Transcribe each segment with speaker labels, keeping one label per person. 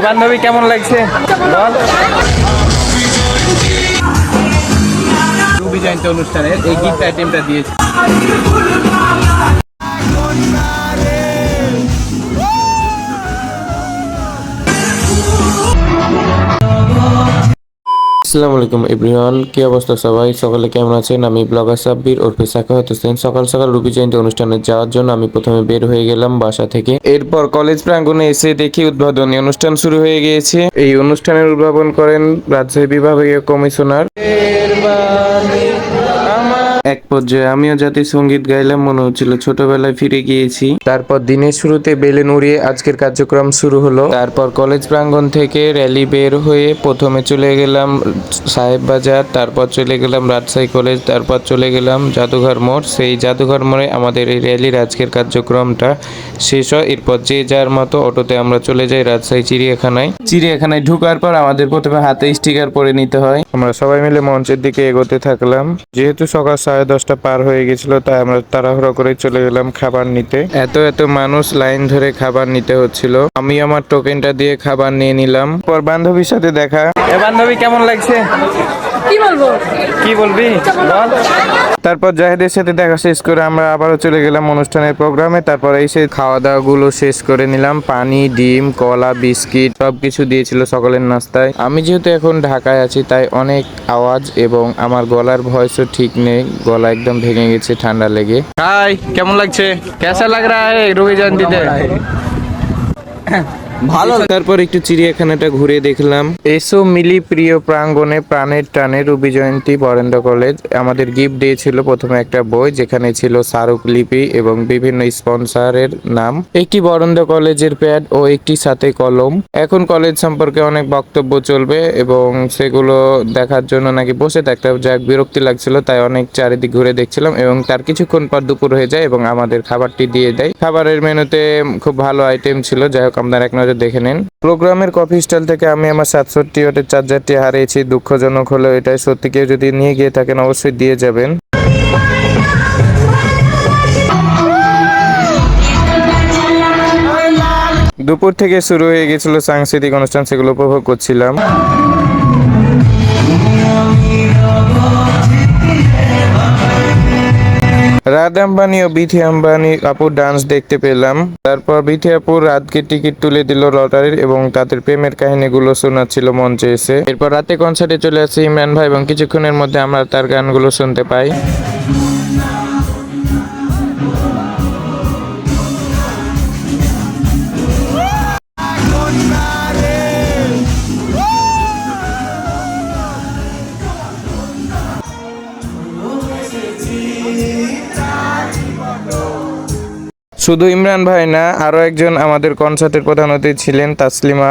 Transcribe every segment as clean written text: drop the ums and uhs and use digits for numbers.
Speaker 1: বান্ধবী কেমন লাগছে বল। রবি জয়ন্তী অনুষ্ঠানের এই গিফট আইটেমটা দিয়েছি।
Speaker 2: আসসালামু আলাইকুম এভরিওয়ান, কি অবস্থা সবাই? সকালে কেমন আছেন? আমি ব্লগার সাব্বির ওরফে সাখাওয়াত হোসেন। সকাল সকাল রবি জয়ন্তী অনুষ্ঠানে যাওয়ার জন্য আমি প্রথমে বের হয়ে গেলাম বাসা থেকে। এরপর কলেজ প্রাঙ্গণে এসে দেখি উদ্বোধনী অনুষ্ঠান শুরু হয়ে গিয়েছে। এই অনুষ্ঠানের উদ্ভাবন করেন রাজশাহী বিভাগীয় কমিশনার। এক পর্যায়ে আমিও জাতীয় সঙ্গীত গাইলাম, মনে হচ্ছিল ছোটবেলায় ফিরে গিয়েছি। তারপর দিনের শুরুতে বেলুন উড়িয়ে আজকের কার্যক্রম শুরু হলো। তারপর কলেজ প্রাঙ্গণ থেকে র্যালি বের হয়ে প্রথমে চলে গেলাম সাহেব বাজার, তারপর চলে গেলাম রাজশাহী কলেজ, তারপর চলে গেলাম জাদুঘর মোড়। সেই জাদুঘর মোড়ে আমাদের এই র্যালির আজকের কার্যক্রমটা শেষ হয়। এরপর যে যার মতো অটোতে আমরা চলে যাই রাজশাহী চিড়িয়াখানায়। চিড়িয়াখানায় ঢুকার পর আমাদের প্রথমে হাতে স্টিকার পরে নিতে হয়। আমরা সবাই মিলে মঞ্চের দিকে এগোতে থাকলাম। যেহেতু সকাল 10:30 পার হয়ে গেছিল, তাই আমরা তাড়াহুড়ো করে চলে গেলাম খাবার নিতে। এত মানুষ লাইন ধরে খাবার নিতে হচ্ছিল। আমি আমার টোকেনটা দিয়ে খাবার নিয়ে নিলাম। পর বান্ধবীর সাথে দেখা।
Speaker 1: বান্ধবী কেমন লাগছে
Speaker 3: কি বলবো?
Speaker 1: কি বলবি বল।
Speaker 2: তারপর জাহেদের সাথে দেখা শেষ করে আমরা আবারও চলে গেলাম অনুষ্ঠানের প্রোগ্রামে। তারপর এসে খাওয়া দাওয়া গুলো শেষ করে নিলাম। পানি, ডিম, কলা, বিস্কিট সবকিছু দিয়েছিল সকালের নাস্তায়। আমি যেহেতু এখন ঢাকায় আছি, তাই অনেক আওয়াজ এবং আমার গলার ভয়েসও ঠিক নেই। গলা একদম ভেঙে গেছে ঠান্ডা লেগে।
Speaker 1: হাই, কেমন লাগছে? কেসা লাগ রা হ্যায় রবি জয়ন্তীতে?
Speaker 2: ভালো। তারপর একটু চিড়িয়াখানাটা ঘুরে দেখলাম। এসো মিলি প্রিয় প্রাঙ্গণে প্রাণের টানে রবি জয়ন্তী বরেন্দ্র কলেজ আমাদের গিফট দিয়েছিল প্রথমে একটা বই, যেখানে ছিল স্মারকলিপি এবং বিভিন্ন স্পন্সরের নাম, একটি বরেন্দ্র কলেজের প্যাড ও একটি সাথে কলম। এখন কলেজ সম্পর্কে অনেক বক্তব্য চলবে এবং সেগুলো দেখার জন্য নাকি বসে থাকতে হবে, যা বিরক্তি লাগছিল। তাই অনেক চারিদিক ঘুরে দেখছিলাম এবং তার কিছুক্ষণ পর দুপুর হয়ে যায় এবং আমাদের খাবারটি দিয়ে দেয়। খাবারের মেনুতে খুব ভালো আইটেম ছিল। যাই হোক, আপনারা এক নজর দেখে নিন। প্রোগ্রামের কফি স্টল থেকে আমি আমার 67 ওয়াটের চার্জারটি হারিয়েছি। দুঃখজনক হলেও এটাই সত্যি। কেউ যদি নিয়ে গিয়ে থাকেন অবশ্যই দিয়ে যাবেন। দুপুর থেকে শুরু হয়ে গেছিল সাংস্কৃতিক অনুষ্ঠান, সেগুলো উপভোগ করছিলাম। রাত আম্বানি ও বিথি আম্বানি আপুর ডান্স দেখতে পেলাম। তারপর বিথি আপুর রাতকে টিকিট তুলে দিল লটারির এবং তাদের প্রেমের কাহিনীগুলো শোনাচ্ছিল মঞ্চে এসে। এরপর রাতে কনসার্টে চলে আসে ইমরান ভাই এবং কিছুক্ষণের মধ্যে আমরা তার গানগুলো শুনতে পাই। শুধু ইমরান ভাই না, আরো একজন আমাদের কনসার্টের প্রধান অতিথি ছিলেন তাসলিমা।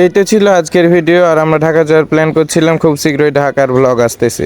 Speaker 2: এই তো ছিল আজকের ভিডিও। আর আমরা ঢাকা যাওয়ার প্ল্যান করছিলাম, খুব শীঘ্রই ঢাকার ব্লগ আসতেছে।